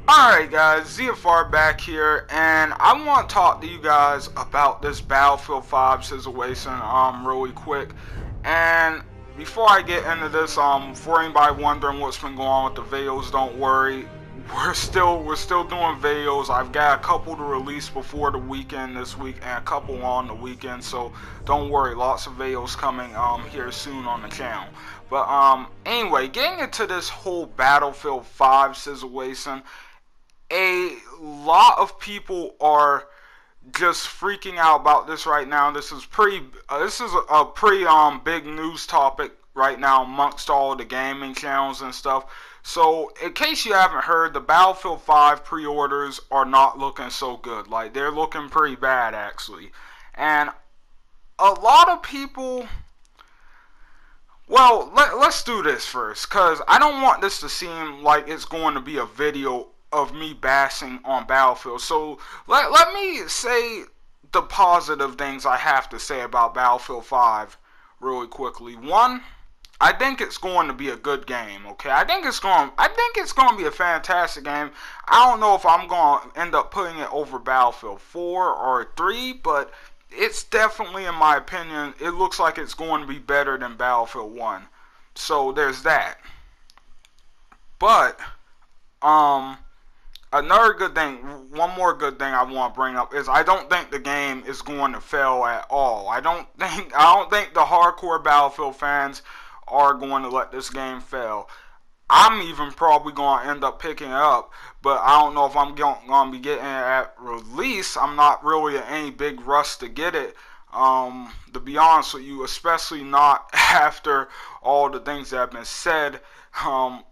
Alright guys, ZFR back here, and I want to talk to you guys about this Battlefield 5 situation really quick. And before I get into this, for anybody wondering what's been going on with the videos, don't worry. We're still doing videos. I've got a couple to release before the weekend this week and a couple on the weekend, so don't worry, lots of videos coming here soon on the channel. But anyway, getting into this whole Battlefield 5 situation, a lot of people are just freaking out about this right now. This is a pretty big news topic right now amongst all the gaming channels and stuff. So in case you haven't heard, the Battlefield 5 pre-orders are not looking so good. Like, they're looking pretty bad actually. And a lot of people, well, let's do this first, because I don't want this to seem like it's going to be a video of me bashing on Battlefield. So let me say the positive things I have to say about Battlefield 5 really quickly. One, I think it's going to be a good game, okay? I think it's going to be a fantastic game. I don't know if I'm going to end up putting it over Battlefield 4 or 3, but it's definitely, in my opinion, it looks like it's going to be better than Battlefield 1. So there's that. But another good thing, one more good thing I want to bring up is I don't think the game is going to fail at all. I don't think the hardcore Battlefield fans are going to let this game fail. I'm even probably going to end up picking it up, but I don't know if I'm going to be getting it at release. I'm not really in any big rush to get it, to be honest with you, especially not after all the things that have been said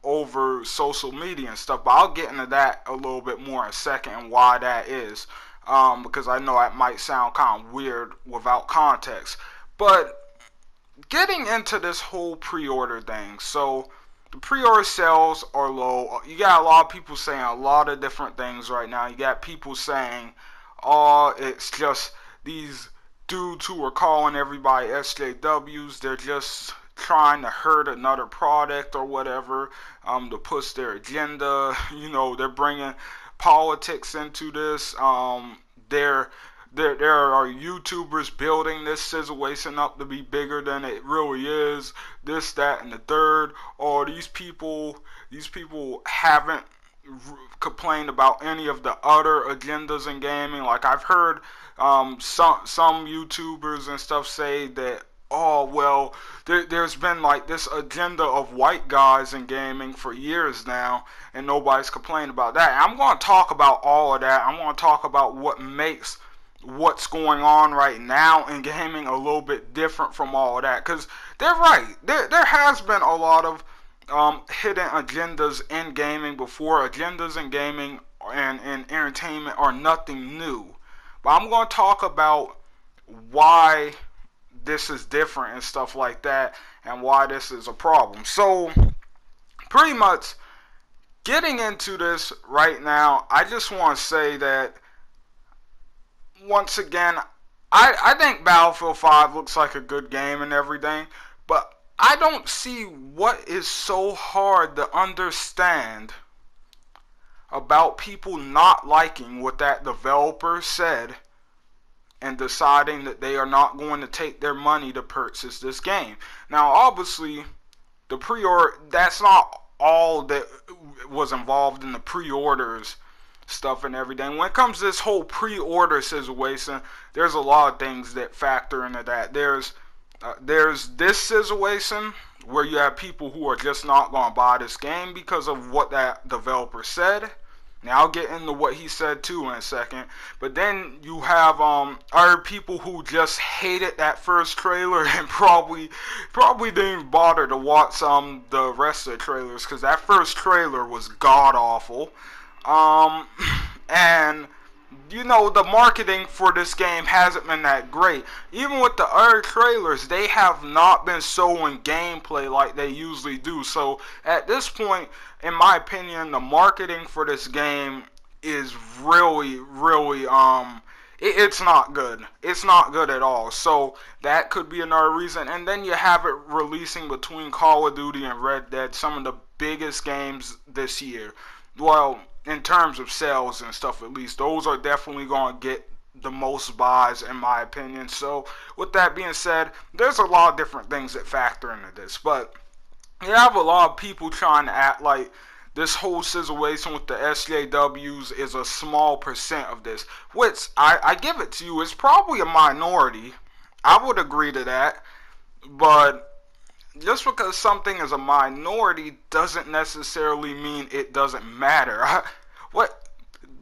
over social media and stuff. But I'll get into that a little bit more in a second and why that is, because I know that might sound kind of weird without context. But getting into this whole pre-order thing, so the pre-order sales are low. You got a lot of people saying a lot of different things right now. You got people saying, oh, it's just these dudes who are calling everybody SJWs, they're just trying to hurt another product or whatever, to push their agenda. You know, they're bringing politics into this. There are YouTubers building this situation up to be bigger than it really is. This, that, and the third. Or these people haven't complained about any of the other agendas in gaming. Like, I've heard some YouTubers and stuff say that, oh, well, there's been like this agenda of white guys in gaming for years now, and nobody's complained about that. And I'm going to talk about all of that. I'm going to talk about what makes what's going on right now in gaming a little bit different from all of that. Because they're right. There has been a lot of hidden agendas in gaming before. Agendas in gaming and in entertainment are nothing new. But I'm going to talk about why this is different and stuff like that, and why this is a problem. So pretty much getting into this right now, I just want to say that once again, I think Battlefield 5 looks like a good game and everything, but I don't see what is so hard to understand about people not liking what that developer said and deciding that they are not going to take their money to purchase this game. Now, obviously, the pre-order, that's not all that was involved in the pre-orders stuff and everything. When it comes to this whole pre-order situation, there's a lot of things that factor into that. There's this situation where you have people who are just not going to buy this game because of what that developer said. Now, I'll get into what he said too in a second. But then you have other people who just hated that first trailer and probably didn't even bother to watch the rest of the trailers, because that first trailer was god awful. And you know, the marketing for this game hasn't been that great. Even with the other trailers, they have not been showing gameplay like they usually do. So at this point, in my opinion, the marketing for this game is really it's not good. It's not good at all. So that could be another reason. And then you have it releasing between Call of Duty and Red Dead, some of the biggest games this year. Well, in terms of sales and stuff, at least those are definitely going to get the most buys, in my opinion. So with that being said, there's a lot of different things that factor into this, but you have a lot of people trying to act like this whole situation with the SJWs is a small percent of this, which I give it to you, it's probably a minority. I would agree to that, but just because something is a minority doesn't necessarily mean it doesn't matter. What?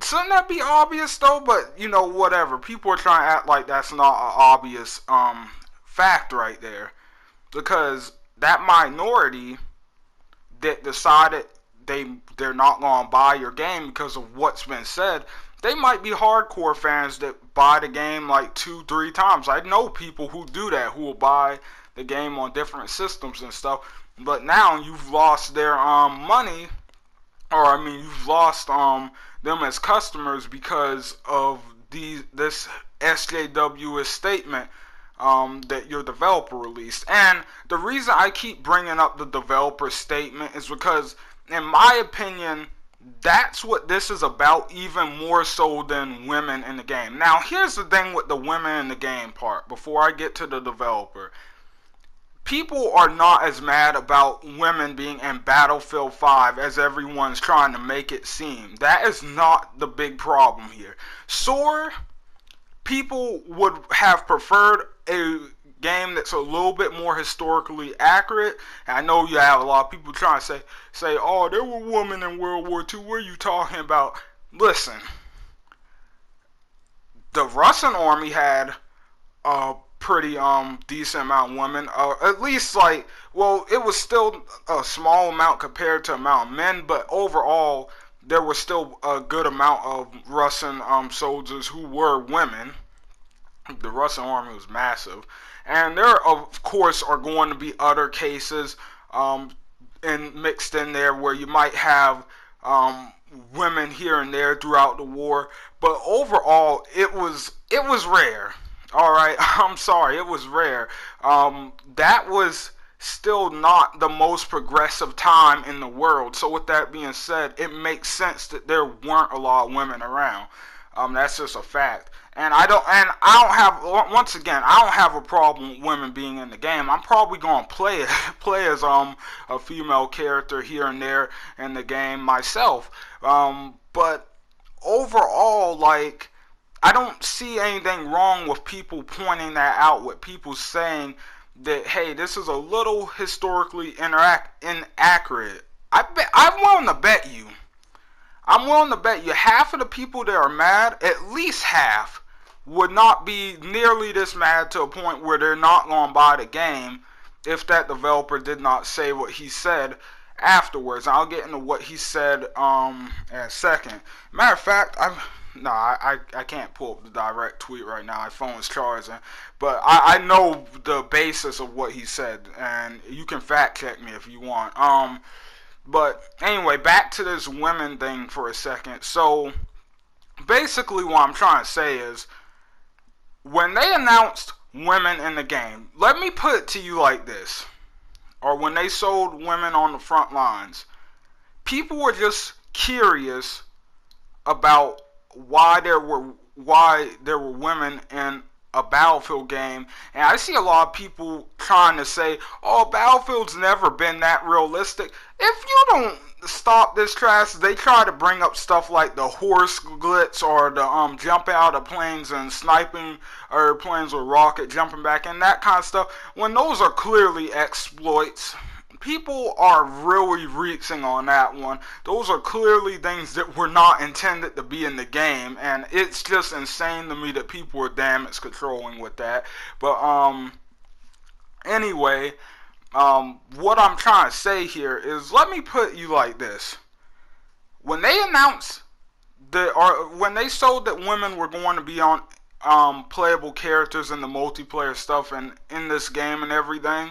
Shouldn't that be obvious though? But you know, whatever. People are trying to act like that's not an obvious fact right there, because that minority that decided they're not gonna buy your game because of what's been said, they might be hardcore fans that buy the game like 2-3 times. I know people who do that, who will buy the game on different systems and stuff. But now you've lost their money, or I mean you've lost them as customers because of this SJW statement that your developer released. And the reason I keep bringing up the developer statement is because, in my opinion, that's what this is about, even more so than women in the game. Now, here's the thing with the women in the game part, before I get to the developer. People are not as mad about women being in Battlefield 5 as everyone's trying to make it seem. That is not the big problem here. Sure, people would have preferred a game that's a little bit more historically accurate. And I know you have a lot of people trying to say, oh, there were women in World War II. What are you talking about? Listen, the Russian army had a pretty decent amount of women. At least like, well, it was still a small amount compared to amount of men, but overall there was still a good amount of Russian soldiers who were women. The Russian army was massive. And there, of course, are going to be other cases mixed in there where you might have women here and there throughout the war. But overall, it was rare. All right, I'm sorry, it was rare. That was still not the most progressive time in the world. So with that being said, it makes sense that there weren't a lot of women around. That's just a fact. And I don't have, once again, I don't have a problem with women being in the game. I'm probably going to play as a female character here and there in the game myself. But overall, like, I don't see anything wrong with people pointing that out, with people saying that, hey, this is a little historically inaccurate. I'm willing to bet you half of the people that are mad, at least half, would not be nearly this mad to a point where they're not going to buy the game if that developer did not say what he said afterwards. I'll get into what he said in a second. Matter of fact, I can't pull up the direct tweet right now. My phone is charging. But I know the basis of what he said, and you can fact check me if you want. But anyway, back to this women thing for a second. So basically what I'm trying to say is, when they announced women in the game, let me put it to you like this, or when they sold women on the front lines, people were just curious about why there were women in a Battlefield game. And I see a lot of people trying to say, oh, Battlefield's never been that realistic. If you don't stop this trash, they try to bring up stuff like the horse glitch, or the jumping out of planes and sniping airplanes with rocket jumping back, and that kind of stuff, when those are clearly exploits. People are really reaching on that one. Those are clearly things that were not intended to be in the game, and it's just insane to me that people are damage controlling with that. But anyway, what I'm trying to say here is, let me put you like this. When they announced when they sold that women were going to be on playable characters in the multiplayer stuff and in this game and everything,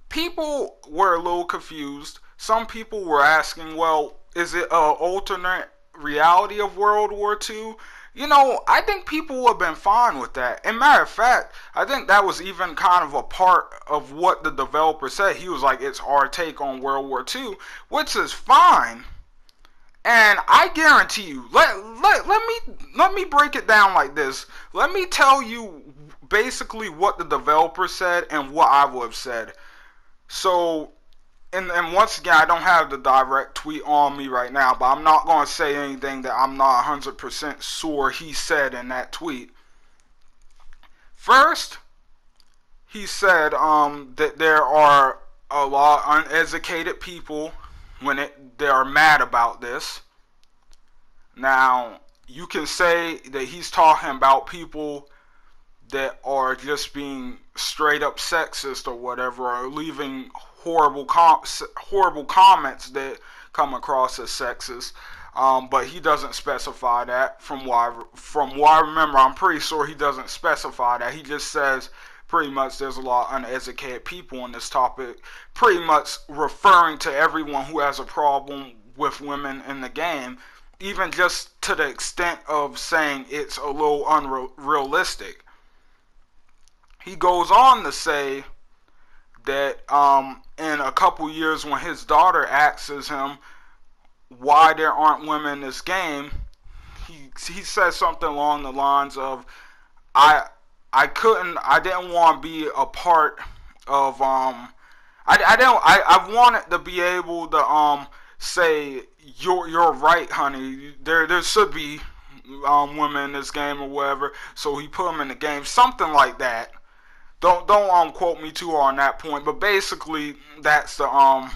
people were a little confused. Some people were asking, well, is it an alternate reality of World War II? You know, I think people would have been fine with that. And matter of fact, I think that was even kind of a part of what the developer said. He was like, it's our take on World War II, which is fine. And I guarantee you, let me break it down like this. Let me tell you basically what the developer said and what I would have said. So, and once again, I don't have the direct tweet on me right now, but I'm not going to say anything that I'm not 100% sure he said in that tweet. First, he said that there are a lot of uneducated people they are mad about this. Now, you can say that he's talking about people that are just being straight up sexist or whatever, or leaving horrible comments that come across as sexist. But he doesn't specify that. From what I remember, I'm pretty sure he doesn't specify that. He just says pretty much there's a lot of uneducated people on this topic, pretty much referring to everyone who has a problem with women in the game, even just to the extent of saying it's a little unrealistic. He goes on to say that in a couple years, when his daughter asks him why there aren't women in this game, he says something along the lines of, I didn't want to be a part of I wanted to be able to say you're right, honey. There should be women in this game or whatever. So he put them in the game, something like that. Don't quote me too hard on that point, but basically that's the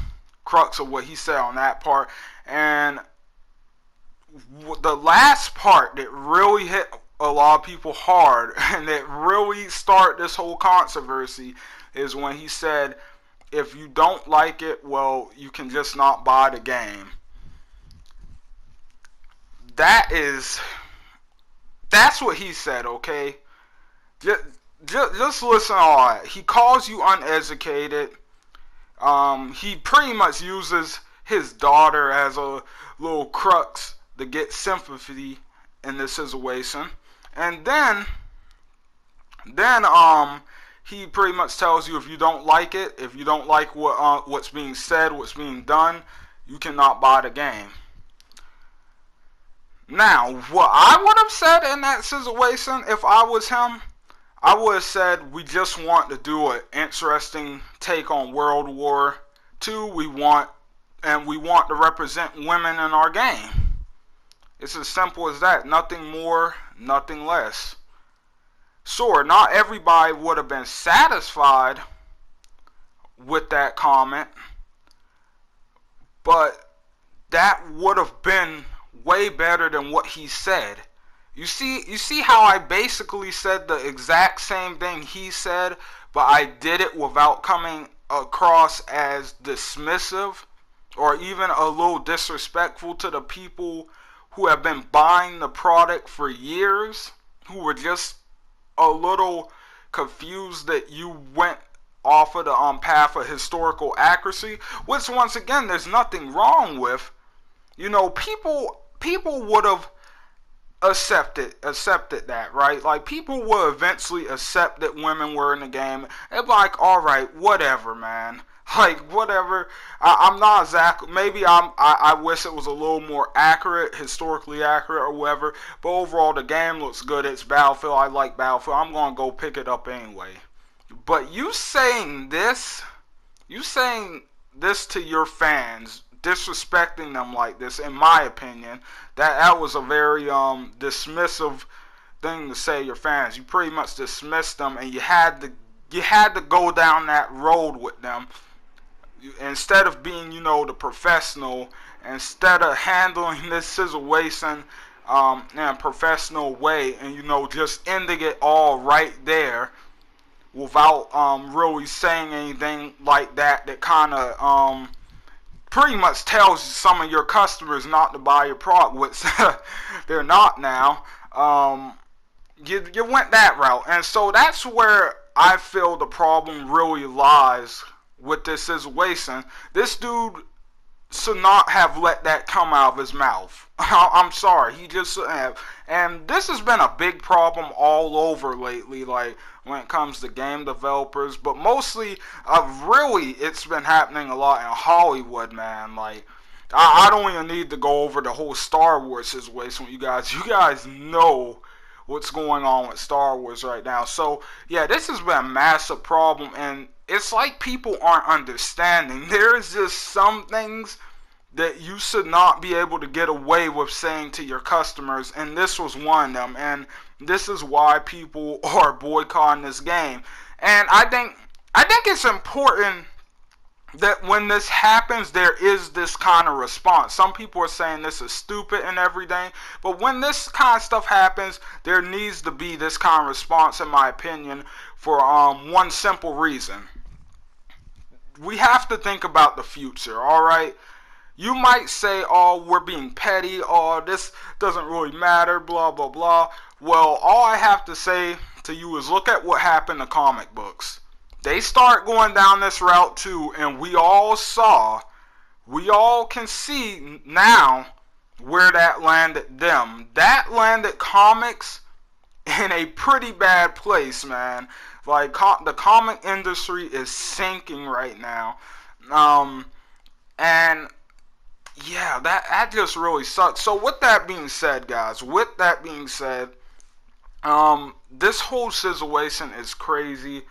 crux of what he said on that part. And the last part that really hit a lot of people hard and that really started this whole controversy is when he said, if you don't like it, well, you can just not buy the game. That's what he said, okay? Just listen to all that. He calls you uneducated. He pretty much uses his daughter as a little crux to get sympathy in this situation. And then he pretty much tells you if you don't like it, if you don't like what's being said, what's being done, you cannot buy the game. Now, what I would have said in that situation if I was him, I would have said we just want to do an interesting take on World War II. We want to represent women in our game. It's as simple as that. Nothing more, nothing less. Sure, not everybody would have been satisfied with that comment, but that would have been way better than what he said. You see how I basically said the exact same thing he said, but I did it without coming across as dismissive or even a little disrespectful to the people who have been buying the product for years, who were just a little confused that you went off of the path of historical accuracy, which once again there's nothing wrong with. You know, people would have accepted that, right? Like, people will eventually accept that women were in the game. They'd be like, all right, whatever, man. Like, whatever. I'm not exactly. Maybe I wish it was a little more accurate, historically accurate, or whatever. But overall, the game looks good. It's Battlefield. I like Battlefield. I'm gonna go pick it up anyway. But you saying this to your fans, disrespecting them like this, in my opinion, that was a very dismissive thing to say to your fans. You pretty much dismissed them, and you had to go down that road with them instead of being, the professional. Instead of handling this situation in a professional way, and just ending it all right there without really saying anything like that kind of pretty much tells some of your customers not to buy your product, which they're not now. You went that route, and so that's where I feel the problem really lies with this situation. This dude should not have let that come out of his mouth. I'm sorry, he just shouldn't have. And this has been a big problem all over lately, like when it comes to game developers, but mostly, really, it's been happening a lot in Hollywood, man. Like, I don't even need to go over the whole Star Wars situation with you guys. You guys know what's going on with Star Wars right now. So, yeah, this has been a massive problem, and it's like people aren't understanding. There's just some things that you should not be able to get away with saying to your customers, and this was one of them, and this is why people are boycotting this game. And I think it's important that when this happens, there is this kind of response. Some people are saying this is stupid and everything, but when this kind of stuff happens, there needs to be this kind of response, in my opinion, for one simple reason. We have to think about the future, alright? You might say, oh, we're being petty, oh, this doesn't really matter, blah, blah, blah. Well, all I have to say to you is look at what happened to comic books. They start going down this route too, and we all can see now where that landed them. That landed comics in a pretty bad place, man. Like, the comic industry is sinking right now. And yeah, that just really sucks. So with that being said, guys, this whole situation is crazy.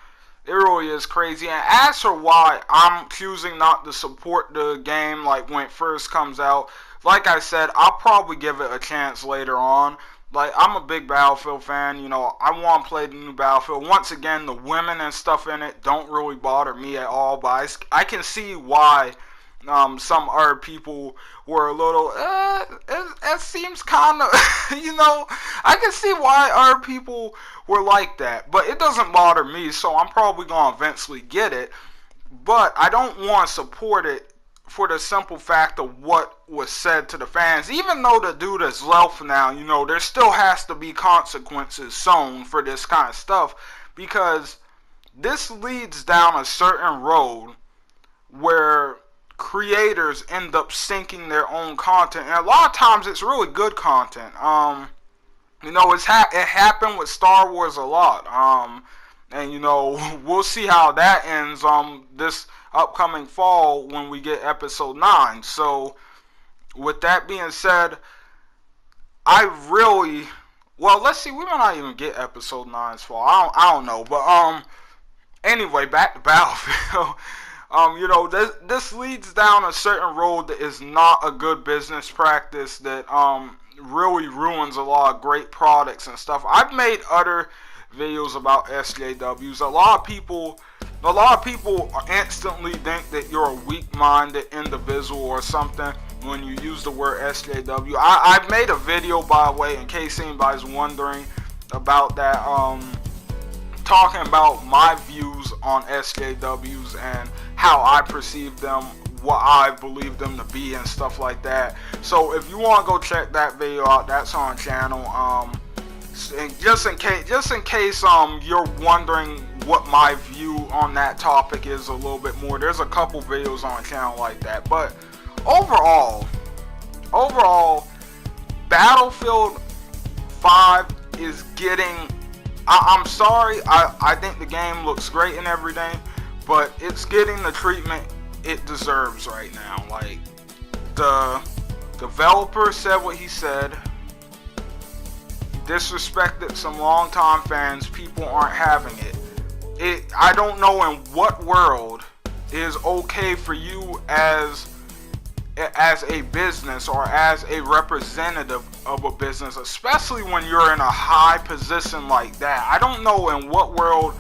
It really is crazy. And as for why I'm choosing not to support the game, like, when it first comes out, like I said, I'll probably give it a chance later on. Like, I'm a big Battlefield fan, you know, I want to play the new Battlefield. Once again, the women and stuff in it don't really bother me at all, but I can see why some other people were a little, it seems kind of, you know, I can see why other people were like that, but it doesn't bother me, so I'm probably going to eventually get it, but I don't want to support it for the simple fact of what was said to the fans. Even though the dude is left now, you know, there still has to be consequences shown for this kind of stuff, because this leads down a certain road where creators end up sinking their own content, and a lot of times it's really good content. You know, it happened with Star Wars a lot, and you know, we'll see how that ends this upcoming fall when we get episode 9. So with that being said, let's see, we might not even get episode 9's fall. I don't know, but anyway, back to Battlefield. You know, this leads down a certain road that is not a good business practice, that really ruins a lot of great products and stuff. I've made other videos about SJWs. A lot of people instantly think that you're a weak-minded individual or something when you use the word SJW. I've made a video, by the way, in case anybody's wondering about that, talking about my views on SJWs and how I perceive them, what I believe them to be, and stuff like that. So if you want to go check that video out, that's on channel. And just in case you're wondering what my view on that topic is a little bit more, there's a couple videos on channel like that. But overall, Battlefield 5 is getting, I'm sorry, I think the game looks great and everything, but it's getting the treatment it deserves right now. Like, the developer said what he said, disrespected some longtime fans, people aren't having it. I don't know in what world is okay for you as a business or as a representative of a business, especially when you're in a high position like that. I don't know in what world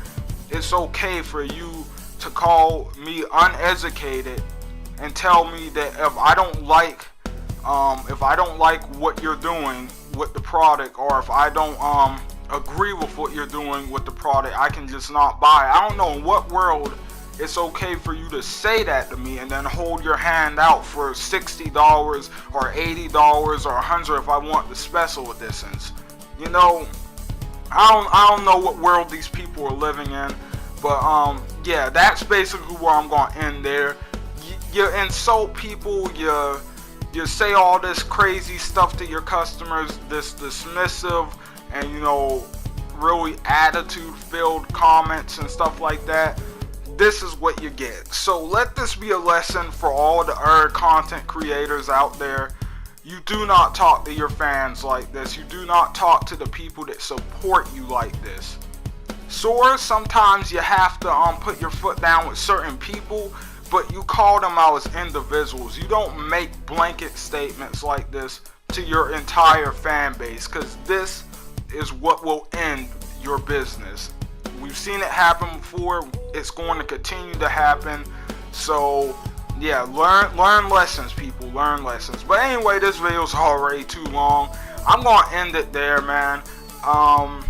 it's okay for you to call me uneducated and tell me that if I don't like what you're doing with the product, or if I don't agree with what you're doing with the product, I can just not buy it. I don't know in what world it's okay for you to say that to me and then hold your hand out for $60 or $80 or $100 if I want the special editions. You know, I don't know what world these people are living in, but yeah, that's basically where I'm going to end there. You insult people, you say all this crazy stuff to your customers, this dismissive and, you know, really attitude-filled comments and stuff like that. this is what you get. So let this be a lesson for all the content creators out there. You do not talk to your fans like this. You do not talk to the people that support you like this. Sure, sometimes you have to put your foot down with certain people, but you call them out as individuals. You don't make blanket statements like this to your entire fan base, because this is what will end your business. We've seen it happen before. It's going to continue to happen. So yeah, learn lessons, people. Learn lessons. But anyway, this video's already too long. I'm gonna end it there, man. I'm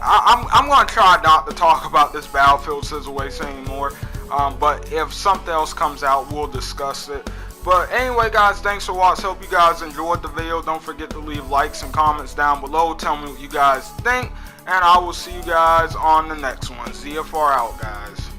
gonna try not to talk about this Battlefield situation anymore. But if something else comes out, we'll discuss it. But anyway, guys, thanks for watching. Hope you guys enjoyed the video. Don't forget to leave likes and comments down below. Tell me what you guys think. And I will see you guys on the next one. ZFR out, guys.